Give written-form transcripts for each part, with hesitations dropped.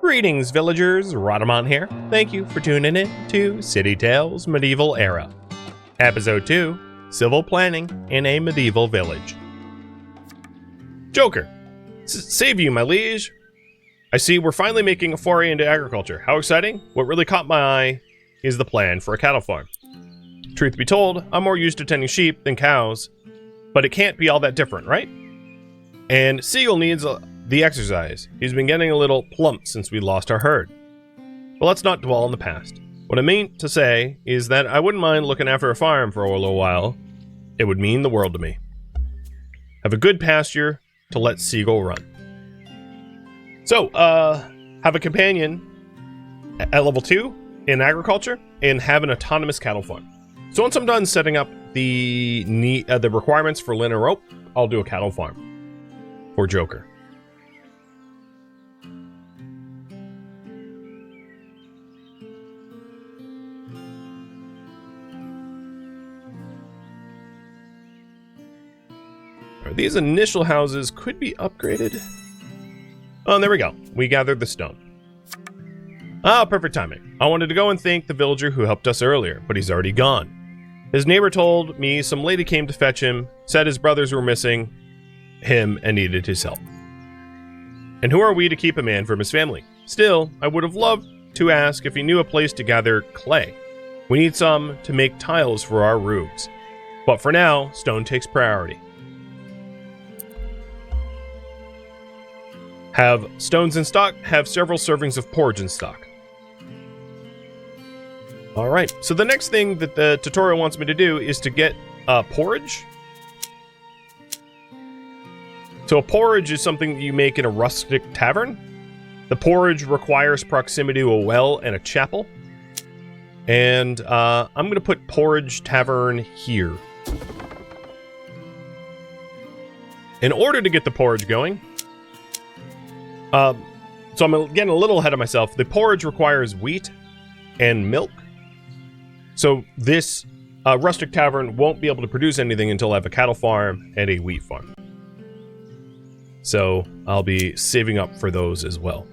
Greetings, villagers. Rhadamant here. Thank you for tuning in to City Tales Medieval Era. Episode 2, Civil Planning in a Medieval Village. Joker, save you, my liege. I see we're finally making a foray into agriculture. How exciting. What really caught my eye is the plan for a cattle farm. Truth be told, I'm more used to tending sheep than cows, but it can't be all that different, right? And Seagull needs the exercise. He's been getting a little plump since we lost our herd. But let's not dwell on the past. What I mean to say is that I wouldn't mind looking after a farm for a little while. It would mean the world to me. Have a good pasture to let Seagull run. So, have a companion at level 2 in agriculture and have an autonomous cattle farm. So once I'm done setting up the requirements for linen rope, I'll do a cattle farm for Joker. These initial houses could be upgraded. Oh, and there we go. We gathered the stone. Ah, perfect timing. I wanted to go and thank the villager who helped us earlier, but he's already gone. His neighbor told me some lady came to fetch him, said his brothers were missing him and needed his help. And who are we to keep a man from his family? Still, I would have loved to ask if he knew a place to gather clay. We need some to make tiles for our roofs. But for now, stone takes priority. Have stones in stock, have several servings of porridge in stock. Alright, so the next thing that the tutorial wants me to do is to get porridge. So a porridge is something that you make in a rustic tavern. The porridge requires proximity to a well and a chapel. And I'm going to put porridge tavern here. In order to get the porridge going, so I'm getting a little ahead of myself. The porridge requires wheat and milk. So this rustic tavern won't be able to produce anything until I have a cattle farm and a wheat farm. So I'll be saving up for those as well.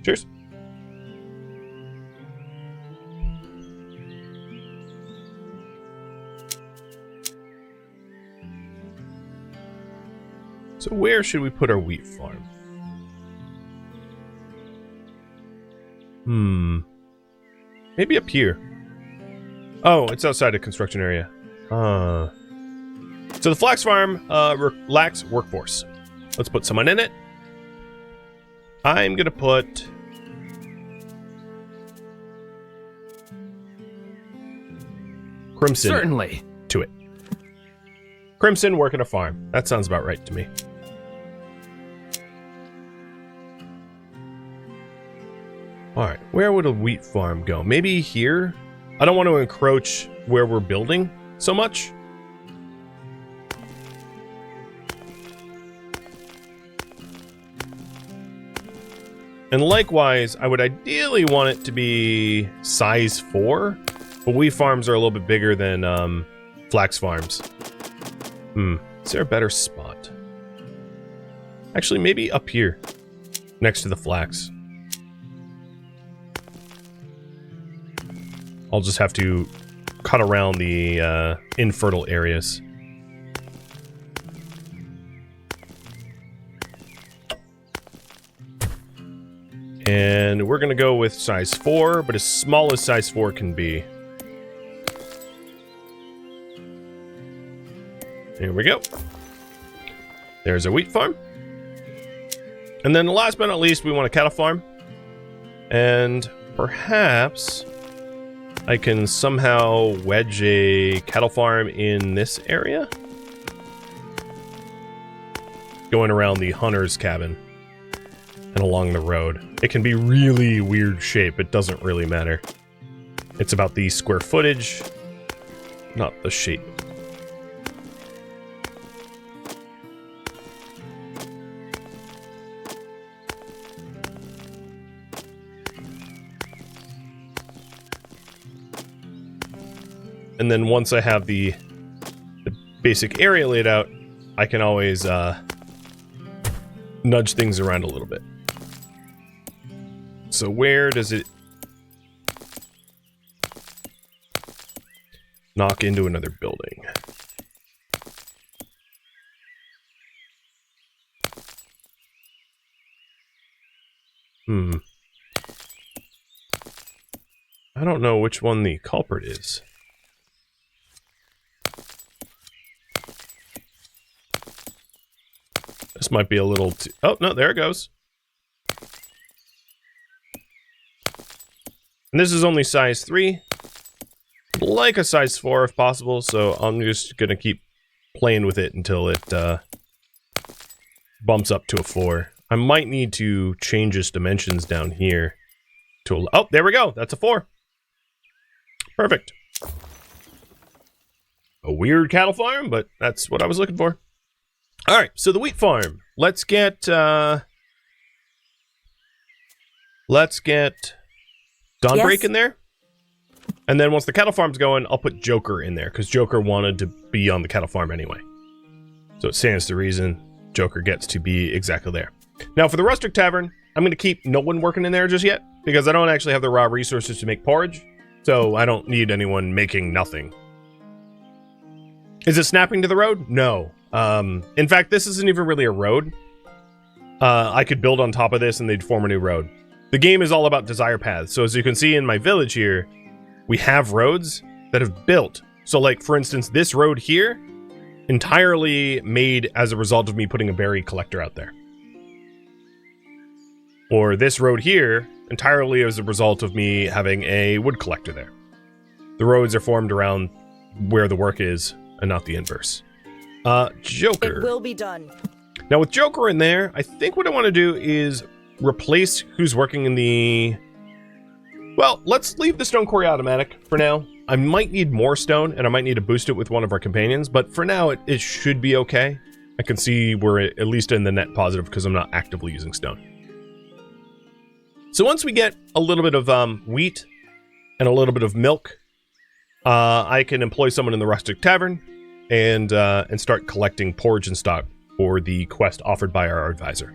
Cheers. So where should we put our wheat farm? Maybe up here. Oh, it's outside a construction area. So the flax farm lacks workforce. Let's put someone in it. I'm gonna put Crimson certainly to it. Crimson working a farm. That sounds about right to me. Alright, where would a wheat farm go? Maybe here? I don't want to encroach where we're building so much. And likewise, I would ideally want it to be size 4, but wheat farms are a little bit bigger than flax farms. Is there a better spot? Actually, maybe up here, next to the flax. I'll just have to cut around the infertile areas. And we're going to go with size 4, but as small as size 4 can be. Here we go. There's a wheat farm. And then last but not least, we want a cattle farm. And perhaps I can somehow wedge a cattle farm in this area. Going around the hunter's cabin and along the road. It can be really weird shape. It doesn't really matter. It's about the square footage, not the shape. And then once I have the basic area laid out, I can always nudge things around a little bit. So where does it knock into another building? I don't know which one the culprit is. This might be a little too... Oh, no, there it goes. And this is only size 3. Like a size 4 if possible, so I'm just gonna keep playing with it until it bumps up to a 4. I might need to change its dimensions down here to a... Oh, there we go! That's a 4. Perfect. A weird cattle farm, but that's what I was looking for. Alright, so the wheat farm. Let's get Dawnbreak in there. And then once the cattle farm's going, I'll put Joker in there, because Joker wanted to be on the cattle farm anyway. So it stands to reason Joker gets to be exactly there. Now for the Rustic Tavern, I'm going to keep no one working in there just yet, because I don't actually have the raw resources to make porridge, so I don't need anyone making nothing. Is it snapping to the road? No. In fact, this isn't even really a road. I could build on top of this and they'd form a new road. The game is all about desire paths, so as you can see in my village here, we have roads that have built. So like, for instance, this road here, entirely made as a result of me putting a berry collector out there. Or this road here, entirely as a result of me having a wood collector there. The roads are formed around where the work is, and not the inverse. Joker. It will be done. Now with Joker in there, I think what I want to do is replace who's working in the... Well, let's leave the stone quarry automatic for now. I might need more stone, and I might need to boost it with one of our companions, but for now, it should be okay. I can see we're at least in the net positive because I'm not actively using stone. So once we get a little bit of wheat and a little bit of milk, I can employ someone in the Rustic Tavern and start collecting porridge and stock for the quest offered by our advisor.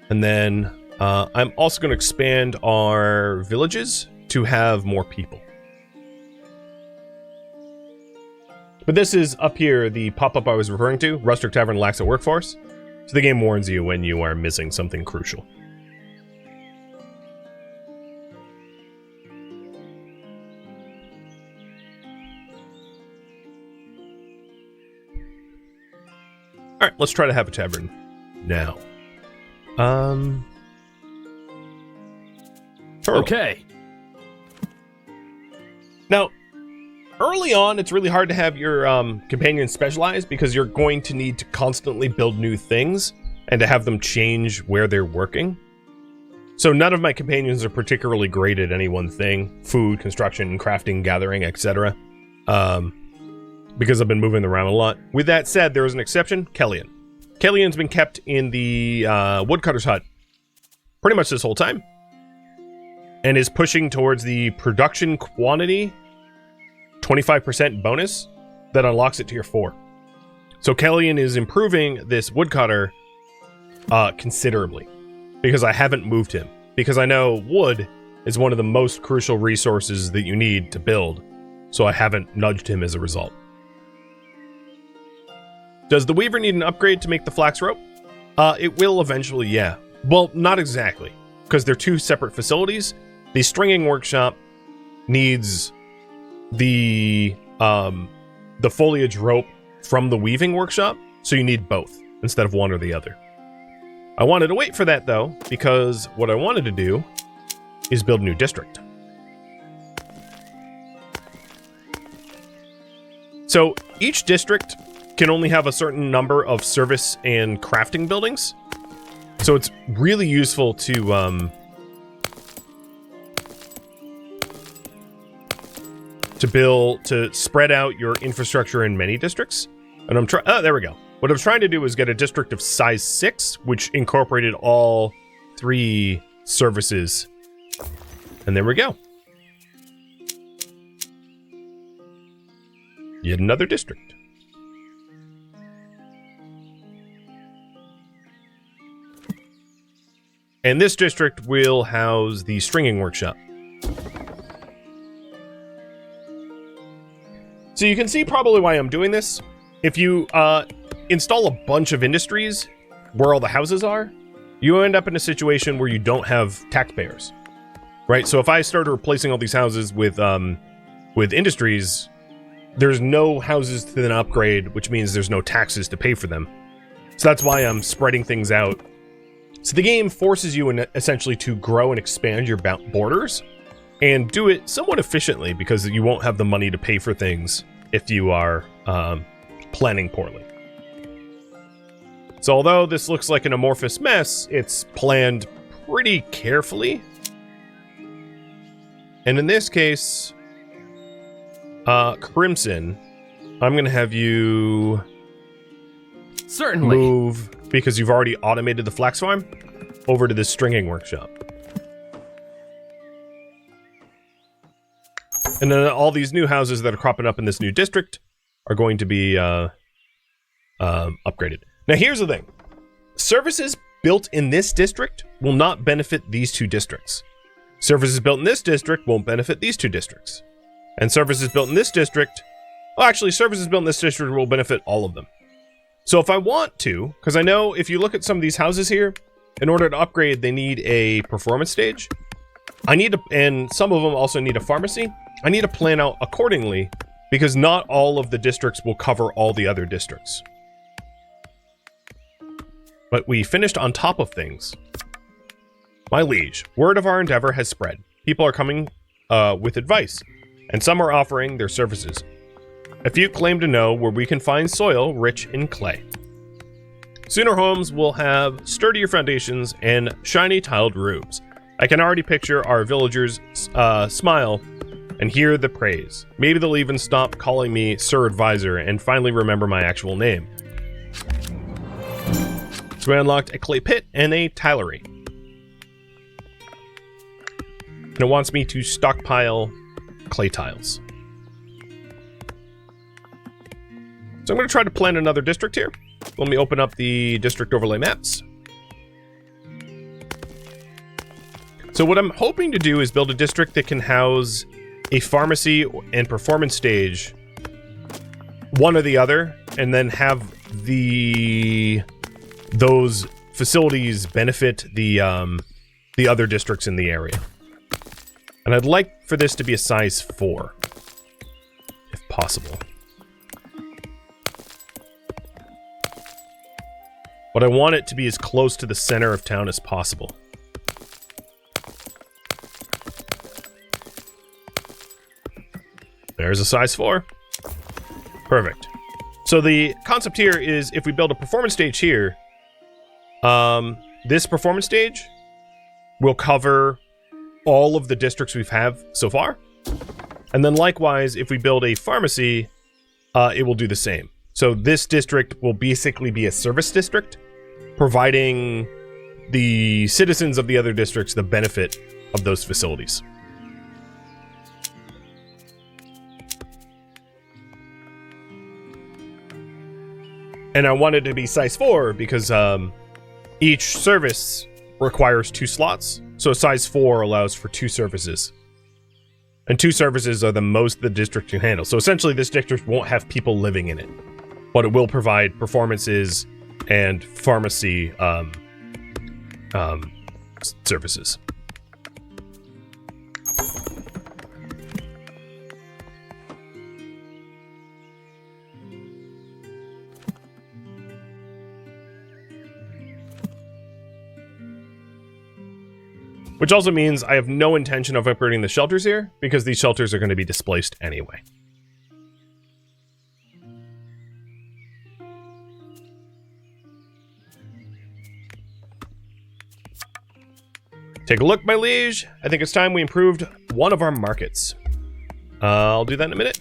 And then I'm also going to expand our villages to have more people. But this is up here, the pop-up I was referring to. Rustic Tavern lacks a workforce. So the game warns you when you are missing something crucial. Alright, let's try to have a tavern now. Okay. Now, early on, it's really hard to have your companions specialize because you're going to need to constantly build new things and to have them change where they're working. So none of my companions are particularly great at any one thing. Food, construction, crafting, gathering, etc. Because I've been moving around a lot. With that said, there is an exception, Kellyan. Kellyan's been kept in the woodcutter's hut pretty much this whole time. And is pushing towards the production quantity 25% bonus that unlocks it to your 4. So Kellyan is improving this woodcutter considerably because I haven't moved him. Because I know wood is one of the most crucial resources that you need to build. So I haven't nudged him as a result. Does the weaver need an upgrade to make the flax rope? It will eventually, yeah. Well, not exactly, because they're two separate facilities. The stringing workshop needs the foliage rope from the weaving workshop, so you need both instead of one or the other. I wanted to wait for that though, because what I wanted to do is build a new district. So each district can only have a certain number of service and crafting buildings. So it's really useful to spread out your infrastructure in many districts. And I'm trying, there we go. What I'm trying to do is get a district of size 6, which incorporated all 3 services. And there we go. Yet another district. And this district will house the stringing workshop. So you can see probably why I'm doing this. If you install a bunch of industries where all the houses are, you end up in a situation where you don't have taxpayers, right? So if I started replacing all these houses with industries, there's no houses to then upgrade, which means there's no taxes to pay for them. So that's why I'm spreading things out. So the game forces you essentially to grow and expand your borders and do it somewhat efficiently because you won't have the money to pay for things if you are planning poorly. So although this looks like an amorphous mess, it's planned pretty carefully. And in this case, Crimson, I'm going to have you certainly move, because you've already automated the flax farm, over to this stringing workshop. And then all these new houses that are cropping up in this new district are going to be upgraded. Now here's the thing. Services built in this district will not benefit these two districts. Services built in this district won't benefit these two districts. And services built in this district, well, actually, services built in this district will benefit all of them. So if I want to, because I know if you look at some of these houses here, in order to upgrade, they need a performance stage. And some of them also need a pharmacy. I need to plan out accordingly, because not all of the districts will cover all the other districts. But we finished on top of things. My liege, word of our endeavor has spread. People are coming with advice, and some are offering their services. A few claim to know where we can find soil rich in clay. Soon our homes will have sturdier foundations and shiny tiled roofs. I can already picture our villagers smile and hear the praise. Maybe they'll even stop calling me Sir Advisor and finally remember my actual name. So we unlocked a clay pit and a tilery. And it wants me to stockpile clay tiles. So I'm going to try to plan another district here. Let me open up the district overlay maps. So what I'm hoping to do is build a district that can house a pharmacy and performance stage, one or the other, and then have those facilities benefit the other districts in the area. And I'd like for this to be a size 4, if possible. But I want it to be as close to the center of town as possible. There's a size 4. Perfect. So the concept here is if we build a performance stage here, this performance stage will cover all of the districts we've have so far. And then likewise, if we build a pharmacy, it will do the same. So this district will basically be a service district, providing the citizens of the other districts the benefit of those facilities. And I wanted it to be size 4 because each service requires 2 slots. So size 4 allows for 2 services. And 2 services are the most the district can handle. So essentially this district won't have people living in it, but it will provide performances and pharmacy services. Which also means I have no intention of upgrading the shelters here, because these shelters are going to be displaced anyway. Take a look, my liege. I think it's time we improved one of our markets. I'll do that in a minute.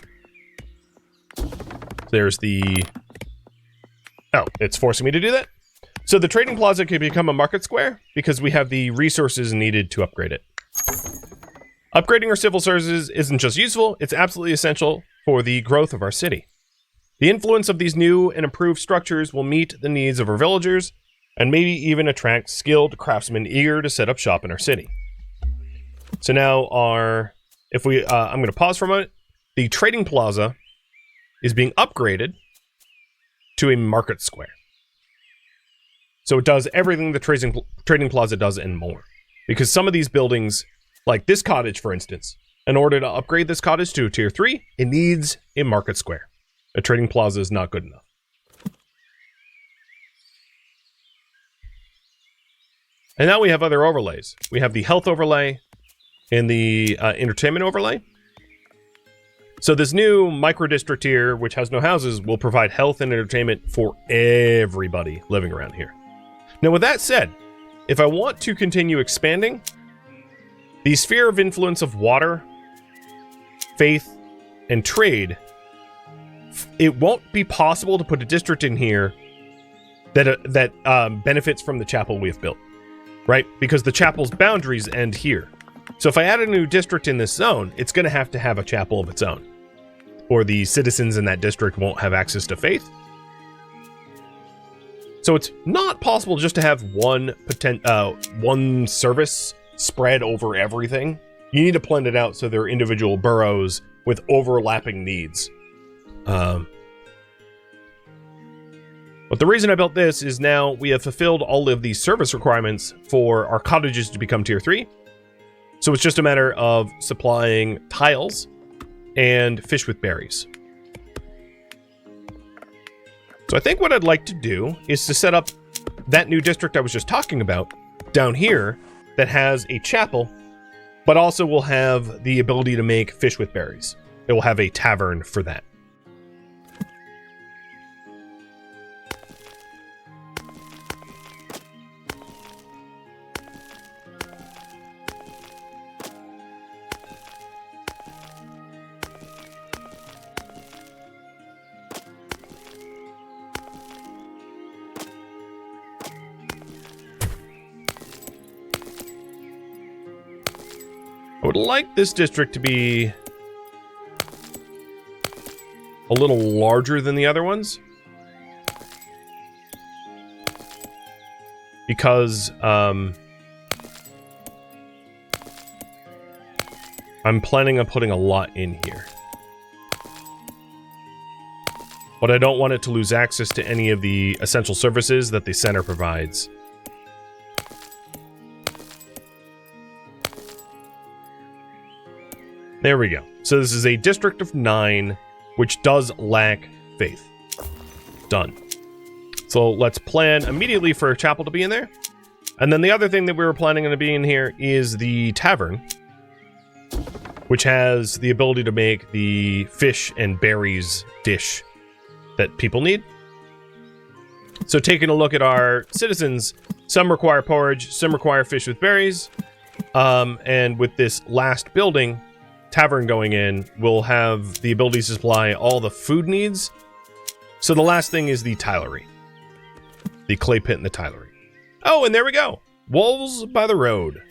There's the... Oh, it's forcing me to do that? So the trading plaza can become a market square because we have the resources needed to upgrade it. Upgrading our civil services isn't just useful, it's absolutely essential for the growth of our city. The influence of these new and improved structures will meet the needs of our villagers and maybe even attract skilled craftsmen eager to set up shop in our city. So now I'm going to pause for a moment. The trading plaza is being upgraded to a market square. So it does everything the trading plaza does and more. Because some of these buildings, like this cottage, for instance, in order to upgrade this cottage to a tier 3, it needs a market square. A trading plaza is not good enough. And now we have other overlays. We have the health overlay and the entertainment overlay. So this new micro-district here, which has no houses, will provide health and entertainment for everybody living around here. Now, with that said, if I want to continue expanding, the sphere of influence of water, faith, and trade, it won't be possible to put a district in here that benefits from the chapel we have built, right? Because the chapel's boundaries end here. So if I add a new district in this zone, it's going to have a chapel of its own, or the citizens in that district won't have access to faith. So it's not possible just to have one service spread over everything. You need to blend it out so they're individual boroughs with overlapping needs. But the reason I built this is now we have fulfilled all of these service requirements for our cottages to become tier 3. So it's just a matter of supplying tiles and fish with berries. So I think what I'd like to do is to set up that new district I was just talking about down here that has a chapel, but also will have the ability to make fish with berries. It will have a tavern for that. I would like this district to be a little larger than the other ones, because I'm planning on putting a lot in here. But I don't want it to lose access to any of the essential services that the center provides. There we go. So this is a district of 9, which does lack faith. Done. So let's plan immediately for a chapel to be in there. And then the other thing that we were planning on to be in here is the tavern, which has the ability to make the fish and berries dish that people need. So taking a look at our citizens, some require porridge, some require fish with berries. And with this last building, tavern going in, we'll have the ability to supply all the food needs. So the last thing is the tilery. The clay pit and the tilery. Oh, and there we go. Wolves by the road.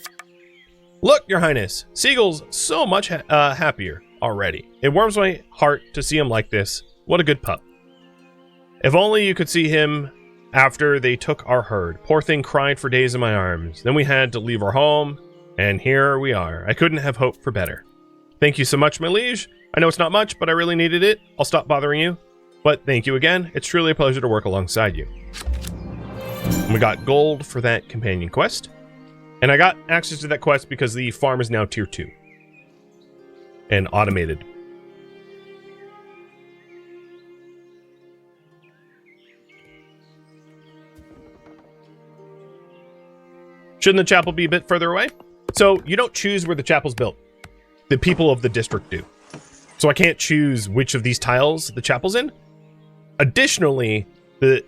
Look, Your Highness. Seagull's so much happier already. It warms my heart to see him like this. What a good pup. If only you could see him after they took our herd. Poor thing cried for days in my arms. Then we had to leave our home, and here we are. I couldn't have hoped for better. Thank you so much, my liege. I know it's not much, but I really needed it. I'll stop bothering you. But thank you again. It's truly a pleasure to work alongside you. And we got gold for that companion quest. And I got access to that quest because the farm is now tier 2. And automated. Shouldn't the chapel be a bit further away? So you don't choose where the chapel's built. The people of the district do. So I can't choose which of these tiles the chapel's in. Additionally, the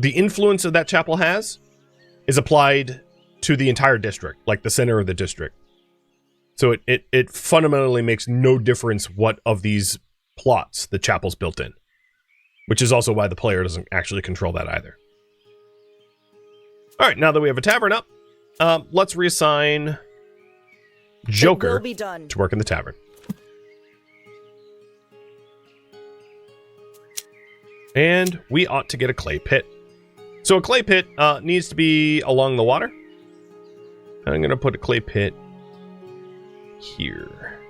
influence of that chapel has is applied to the entire district, like the center of the district. So it fundamentally makes no difference what of these plots the chapel's built in, which is also why the player doesn't actually control that either. All right, now that we have a tavern up, let's reassign Joker to work in the tavern. And we ought to get a clay pit. So a clay pit needs to be along the water. I'm going to put a clay pit here.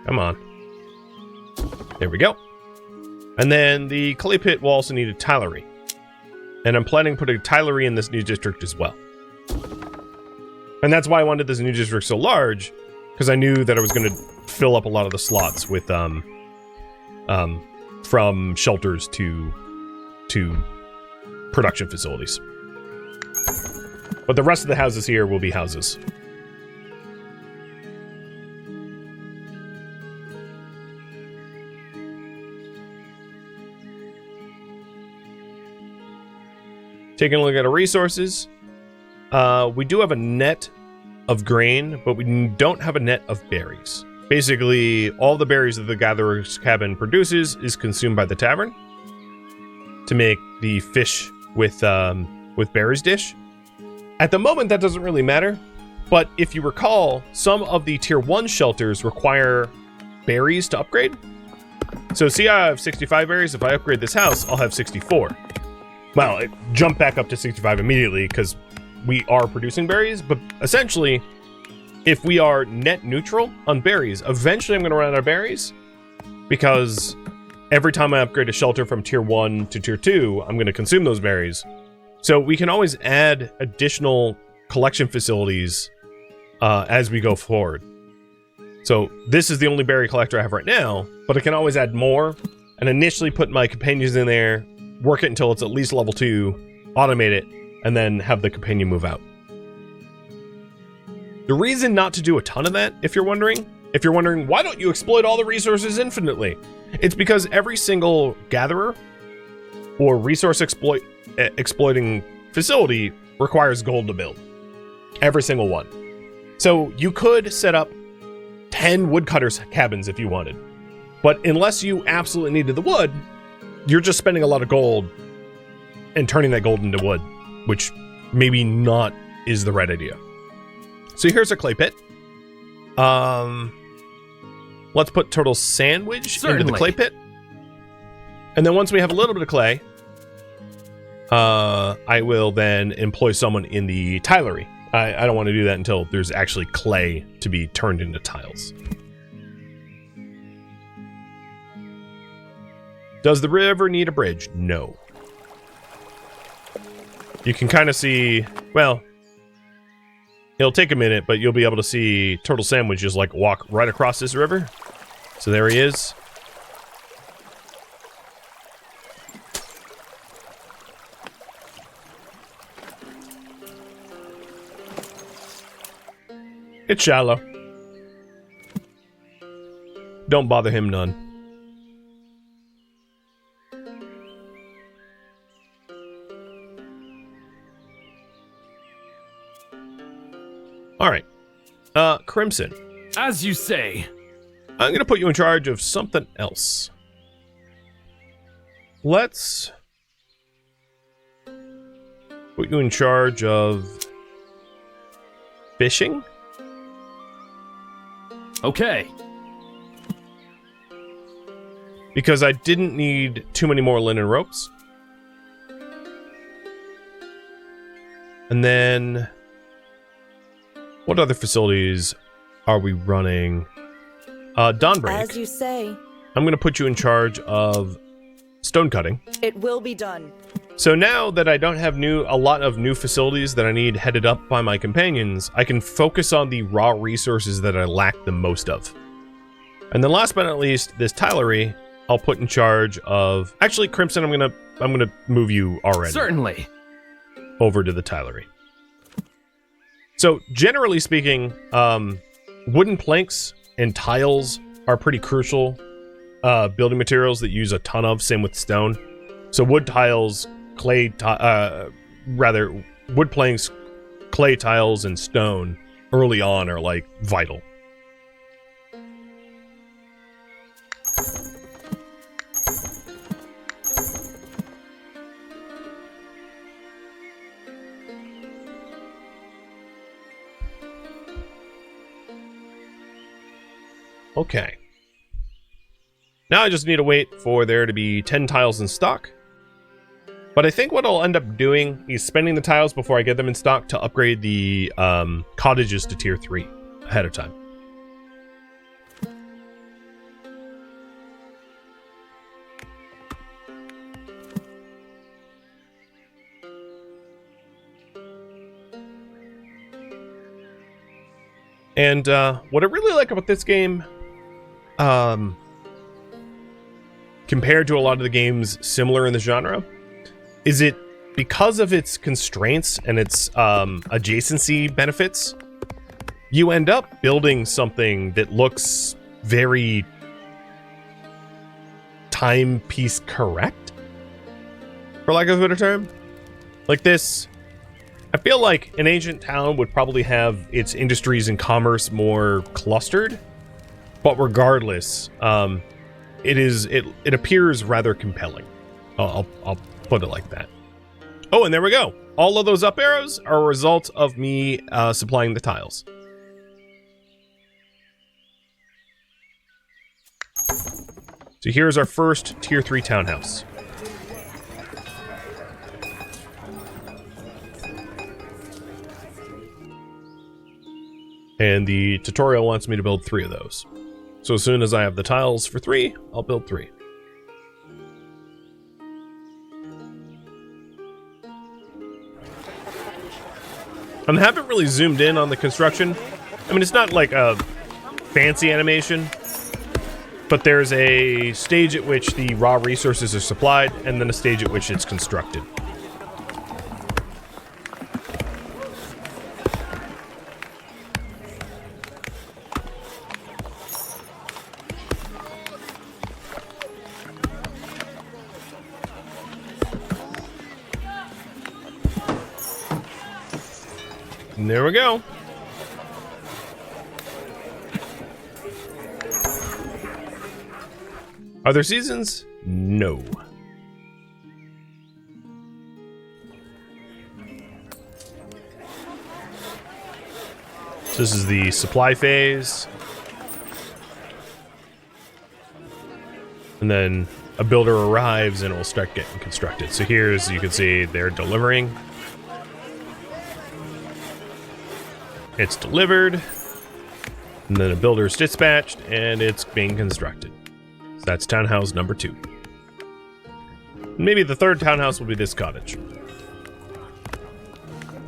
Come on. There we go. And then the clay pit will also need a tilery. And I'm planning to put a tilery in this new district as well. And that's why I wanted this new district so large, because I knew that I was going to fill up a lot of the slots with from shelters to production facilities. But the rest of the houses here will be houses. Taking a look at our resources, we do have a net of grain, but we don't have a net of berries. Basically, all the berries that the gatherer's cabin produces is consumed by the tavern to make the fish with berries dish. At the moment, that doesn't really matter, but if you recall, some of the tier 1 shelters require berries to upgrade. So see, I have 65 berries. If I upgrade this house, I'll have 64. Well, it jumped back up to 65 immediately because we are producing berries, but essentially, if we are net neutral on berries, eventually I'm going to run out of berries because every time I upgrade a shelter from tier 1 to tier 2, I'm going to consume those berries. So we can always add additional collection facilities as we go forward. So this is the only berry collector I have right now, but I can always add more and initially put my companions in there, work it until it's at least level 2, automate it, and then have the companion move out. The reason not to do a ton of that, if you're wondering, why don't you exploit all the resources infinitely? It's because every single gatherer or resource exploiting facility requires gold to build. Every single one. So you could set up 10 woodcutters cabins if you wanted. But unless you absolutely needed the wood, you're just spending a lot of gold and turning that gold into wood, which maybe not is the right idea. So here's a clay pit. Let's put turtle sandwich into the clay pit. And then once we have a little bit of clay, I will then employ someone in the tilery. I don't want to do that until there's actually clay to be turned into tiles. Does the river need a bridge? No. You can kind of see, well, it'll take a minute, but you'll be able to see Turtle Sandwich just like walk right across this river. So there he is. It's shallow. Don't bother him none. All right. Crimson. As you say. I'm going to put you in charge of something else. Let's put you in charge of fishing. Okay. Because I didn't need too many more linen ropes. And then what other facilities are we running? Dawnbreak. As you say. I'm going to put you in charge of stone cutting. It will be done. So now that I don't have a lot of new facilities that I need headed up by my companions, I can focus on the raw resources that I lack the most of. And then last but not least, this tilery, I'll put in charge of. Actually, Crimson, I'm gonna move you already. Certainly. Over to the tilery. So generally speaking, wooden planks and tiles are pretty crucial building materials that use a ton of. Same with stone. So wood tiles, wood planks, clay tiles, and stone early on are like vital. Okay. Now I just need to wait for there to be 10 tiles in stock. But I think what I'll end up doing is spending the tiles before I get them in stock to upgrade the cottages to tier 3 ahead of time. And what I really like about this game, compared to a lot of the games similar in the genre, is it, because of its constraints and its adjacency benefits, you end up building something that looks very timepiece correct, for lack of a better term. Like this, I feel like an ancient town would probably have its industries and commerce more clustered, but regardless, it appears rather compelling. I'll put it like that. Oh, and there we go. All of those up arrows are a result of me supplying the tiles. So here's our first tier 3 townhouse. And the tutorial wants me to build 3 of those. So as soon as I have the tiles for 3, I'll build 3. I haven't really zoomed in on the construction. I mean, it's not like a fancy animation, but there's a stage at which the raw resources are supplied, and then a stage at which it's constructed. And there we go. Are there seasons? No. So this is the supply phase. And then a builder arrives and it will start getting constructed. So here's, you can see they're delivering. It's delivered, and then a builder is dispatched, and it's being constructed. So that's townhouse number 2. Maybe the third townhouse will be this cottage.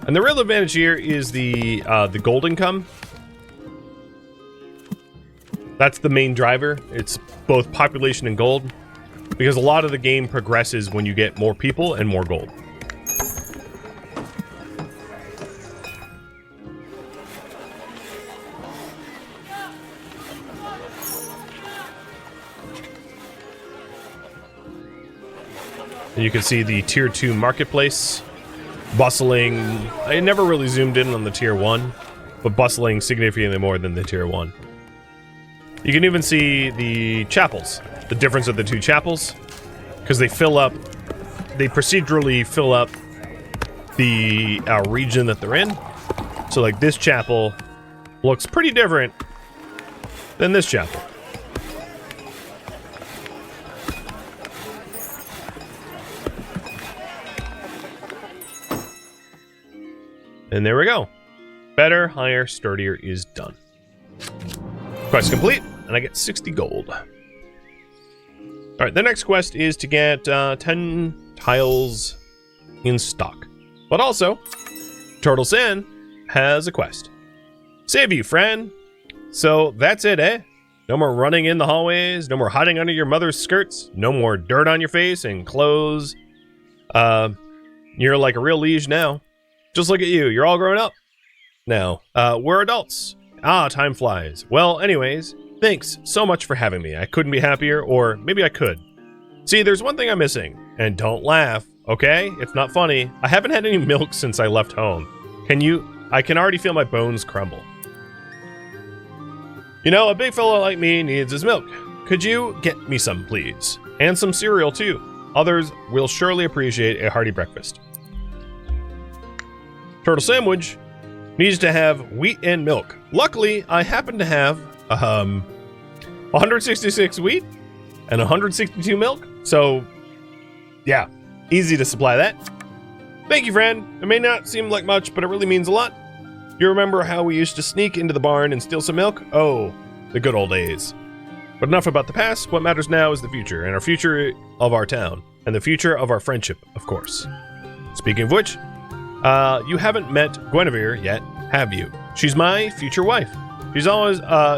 And the real advantage here is the gold income. That's the main driver. It's both population and gold, because a lot of the game progresses when you get more people and more gold. And you can see the tier 2 marketplace bustling. I never really zoomed in on the tier 1, but bustling significantly more than the tier 1. You can even see the chapels, the difference of the 2 chapels, because they procedurally fill up the region that they're in. So like this chapel looks pretty different than this chapel. And there we go. Better, higher, sturdier is done. Quest complete, and I get 60 gold. Alright, the next quest is to get 10 tiles in stock. But also, Turtle Sand has a quest. Save you, friend. So that's it, eh? No more running in the hallways, no more hiding under your mother's skirts, no more dirt on your face and clothes. You're like a real liege now. Just look at you, you're all grown up now. We're adults. Ah, time flies. Well, anyways, thanks so much for having me. I couldn't be happier, or maybe I could. See, there's one thing I'm missing, and don't laugh, okay? It's not funny. I haven't had any milk since I left home. I can already feel my bones crumble. You know, a big fella like me needs his milk. Could you get me some, please? And some cereal, too. Others will surely appreciate a hearty breakfast. Turtle Sandwich needs to have wheat and milk. Luckily, I happen to have 166 wheat and 162 milk. So, yeah, easy to supply that. Thank you, friend. It may not seem like much, but it really means a lot. You remember how we used to sneak into the barn and steal some milk? Oh, the good old days. But enough about the past. What matters now is the future, and our future of our town, and the future of our friendship, of course. Speaking of which, you haven't met Guinevere yet, have you? She's my future wife.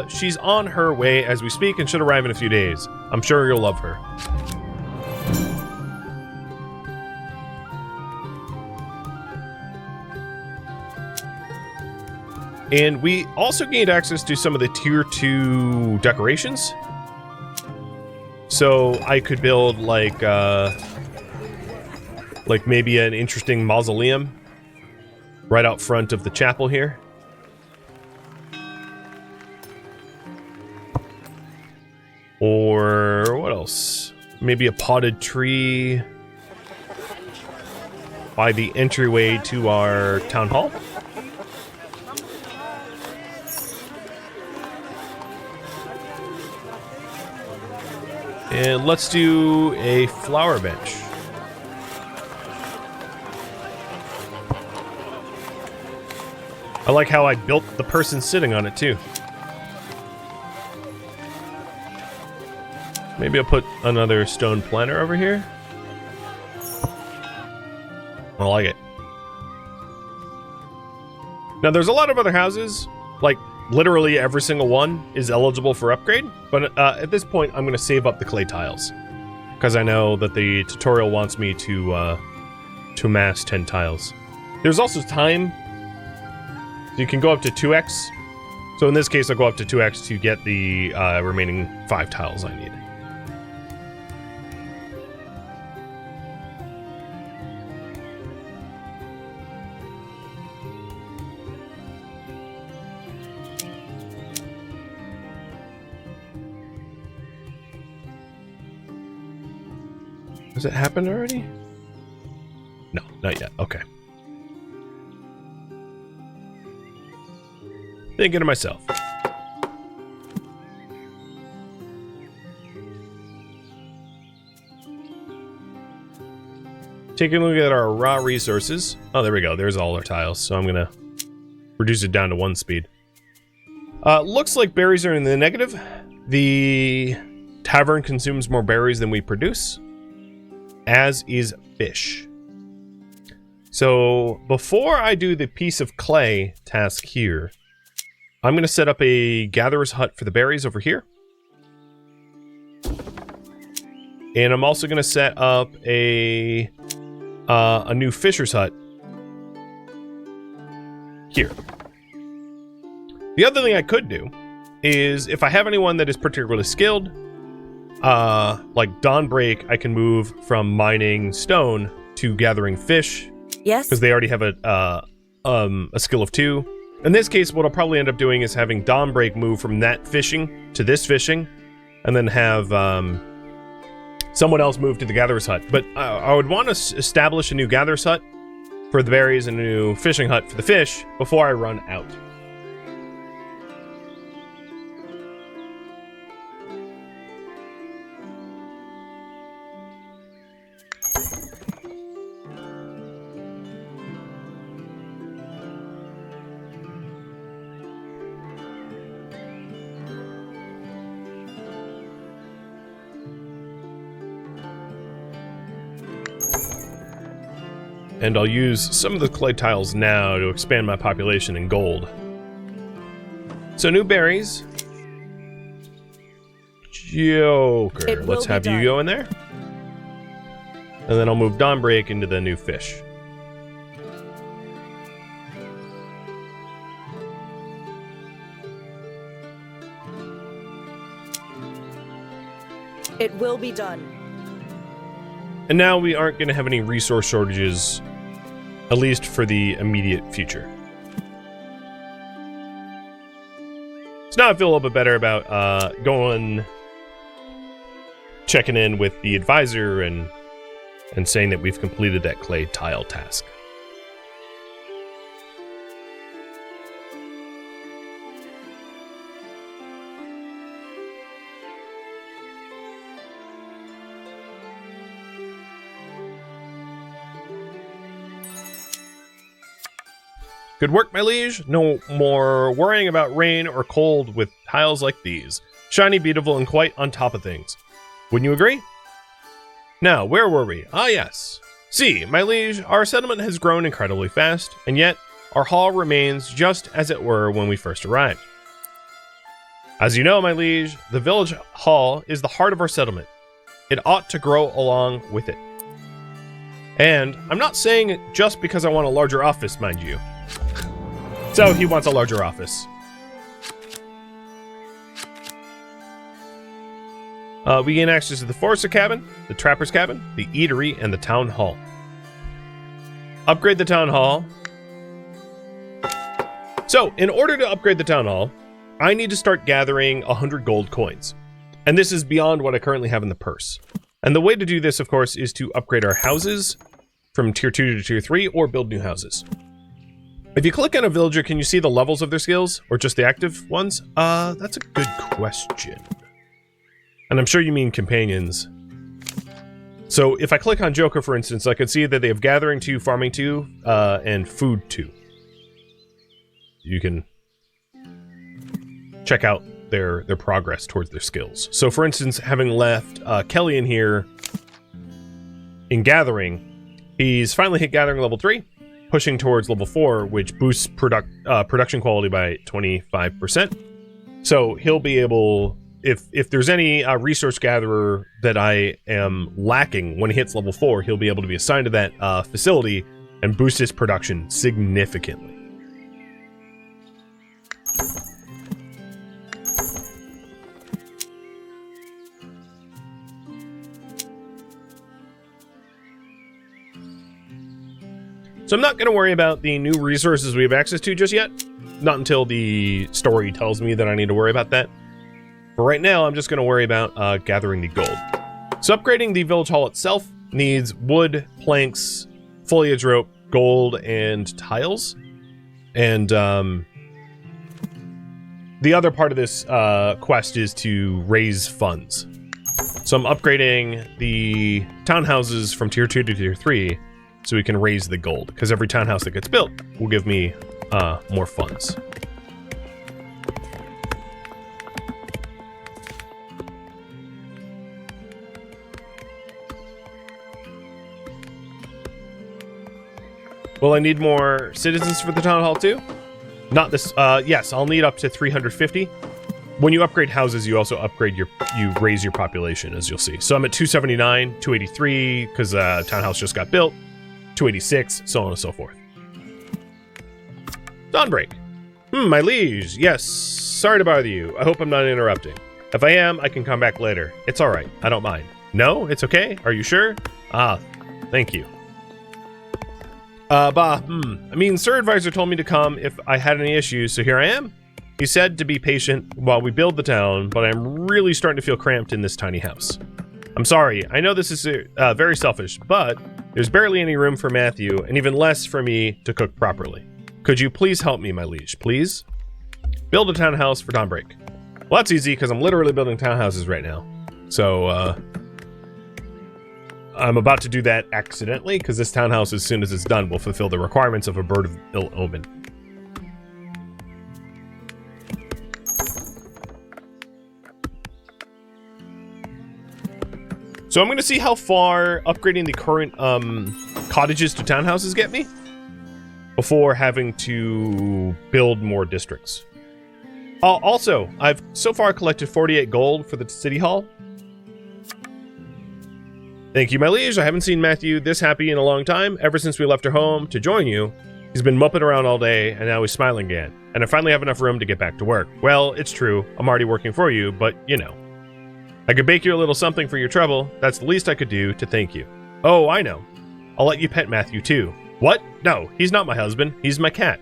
She's on her way as we speak and should arrive in a few days. I'm sure you'll love her. And we also gained access to some of the tier 2 decorations. So I could build like maybe an interesting mausoleum right out front of the chapel here. Or what else? Maybe a potted tree by the entryway to our town hall. And let's do a flower bench. I like how I built the person sitting on it too. Maybe I'll put another stone planter over here. I like it. Now there's a lot of other houses, like literally every single one is eligible for upgrade, but at this point I'm going to save up the clay tiles because I know that the tutorial wants me to amass 10 tiles. There's also time, so you can go up to 2x. So in this case I'll go up to 2x to get the remaining 5 tiles I need. Has it happened already? No, not yet. Okay. Thinking to myself. Taking a look at our raw resources. Oh, there we go. There's all our tiles. So I'm going to reduce it down to 1 speed. Looks like berries are in the negative. The tavern consumes more berries than we produce, as is fish. So before I do the piece of clay task here, I'm going to set up a gatherer's hut for the berries over here. And I'm also going to set up a new fisher's hut here. The other thing I could do is if I have anyone that is particularly skilled, like Dawnbreak, I can move from mining stone to gathering fish. Yes. Because they already have a skill of 2. In this case, what I'll probably end up doing is having Dawnbreak move from that fishing to this fishing, and then have someone else move to the gatherer's hut. But I would want to establish a new gatherer's hut for the berries and a new fishing hut for the fish before I run out. And I'll use some of the clay tiles now to expand my population in gold. So new berries. Joker. Let's have you go in there. And then I'll move Dawnbreak into the new fish. It will be done. And now we aren't going to have any resource shortages, at least for the immediate future. So now I feel a little bit better about checking in with the advisor and saying that we've completed that clay tile task. Good work, my liege. No more worrying about rain or cold with tiles like these. Shiny, beautiful, and quite on top of things. Wouldn't you agree? Now, where were we? Ah, yes. See, my liege, our settlement has grown incredibly fast, and yet our hall remains just as it were when we first arrived. As you know, my liege, the village hall is the heart of our settlement. It ought to grow along with it. And I'm not saying it just because I want a larger office, mind you. So he wants a larger office. We gain access to the forester cabin, the trapper's cabin, the eatery, and the town hall. Upgrade the town hall. So, in order to upgrade the town hall, I need to start gathering 100 gold coins. And this is beyond what I currently have in the purse. And the way to do this, of course, is to upgrade our houses from tier 2 to tier 3 or build new houses. If you click on a villager, can you see the levels of their skills? Or just the active ones? That's a good question. And I'm sure you mean companions. So if I click on Joker, for instance, I can see that they have Gathering 2, Farming 2, and Food 2. You can check out their progress towards their skills. So for instance, having left Kelly in here in Gathering, he's finally hit Gathering level 3, pushing towards level 4, which boosts production quality by 25%. So he'll be able... If there's any resource gatherer that I am lacking when he hits level 4, he'll be able to be assigned to that facility and boost his production significantly. So I'm not going to worry about the new resources we have access to just yet. Not until the story tells me that I need to worry about that. For right now, I'm just going to worry about gathering the gold. So upgrading the village hall itself needs wood, planks, foliage rope, gold, and tiles. And the other part of this quest is to raise funds. So I'm upgrading the townhouses from tier 2 to tier 3 so we can raise the gold. Because every townhouse that gets built will give me more funds. Will I need more citizens for the town hall too? Not this. Yes, I'll need up to 350. When you upgrade houses, you also upgrade you raise your population, as you'll see. So I'm at 279, 283, because townhouse just got built, 286, so on and so forth. Dawnbreak. My liege. Yes, sorry to bother you. I hope I'm not interrupting. If I am, I can come back later. It's all right. I don't mind. No, it's okay. Are you sure? Ah, thank you. I mean, Sir Advisor told me to come if I had any issues, so here I am. He said to be patient while we build the town, but I'm really starting to feel cramped in this tiny house. I'm sorry, I know this is very selfish, but there's barely any room for Matthew, and even less for me to cook properly. Could you please help me, my liege, please? Build a townhouse for Dawnbreak. Well, that's easy, because I'm literally building townhouses right now. So, I'm about to do that accidentally, because this townhouse, as soon as it's done, will fulfill the requirements of a bird of ill omen. So I'm going to see how far upgrading the current cottages to townhouses get me before having to build more districts. Also, I've so far collected 48 gold for the city hall. Thank you, my liege. I haven't seen Matthew this happy in a long time. Ever since we left our home to join you, he's been moping around all day, and now he's smiling again. And I finally have enough room to get back to work. Well, it's true. I'm already working for you, but, you know. I could bake you a little something for your trouble. That's the least I could do to thank you. Oh, I know. I'll let you pet Matthew, too. What? No, he's not my husband. He's my cat.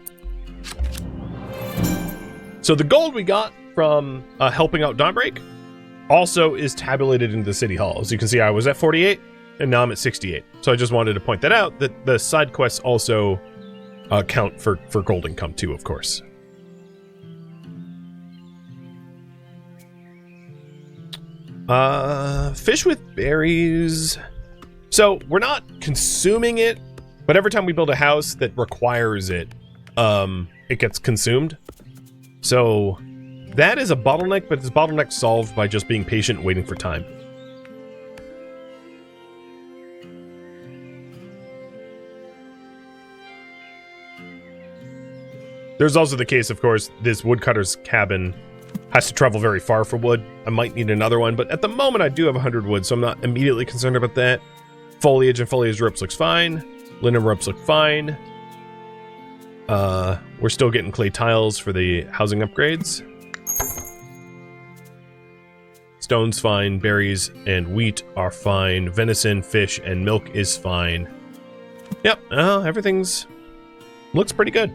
So the gold we got from helping out Dawnbreak also is tabulated into the city hall. As you can see, I was at 48, and now I'm at 68. So I just wanted to point that out, that the side quests also count for gold income too, of course. Fish with berries. So we're not consuming it, but every time we build a house that requires it, it gets consumed. So that is a bottleneck, but this bottleneck solved by just being patient, waiting for time. There's also the case, of course, this woodcutter's cabin has to travel very far for wood. I might need another one, but at the moment I do have 100 wood, so I'm not immediately concerned about that. Foliage and foliage ropes looks fine. Linen ropes look fine. We're still getting clay tiles for the housing upgrades. Stone's fine. Berries and wheat are fine. Venison, fish, and milk is fine. Yep, everything's looks pretty good.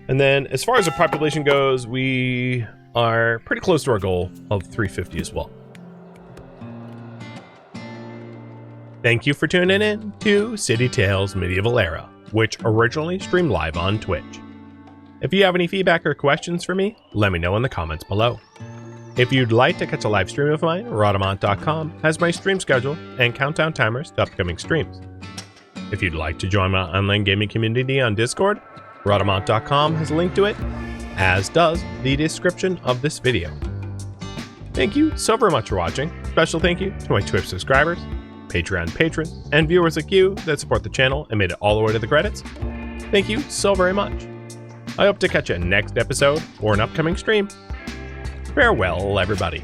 And then, as far as the population goes, we are pretty close to our goal of 350 as well. Thank you for tuning in to City Tales Medieval Era, which originally streamed live on Twitch. If you have any feedback or questions for me, let me know in the comments below. If you'd like to catch a live stream of mine, Rhadamant.com has my stream schedule and countdown timers to upcoming streams. If you'd like to join my online gaming community on Discord, Rhadamant.com has a link to it, as does the description of this video. Thank you so very much for watching. Special thank you to my Twitch subscribers, Patreon patrons, and viewers like you that support the channel and made it all the way to the credits. Thank you so very much. I hope to catch you next episode or an upcoming stream. Farewell, everybody.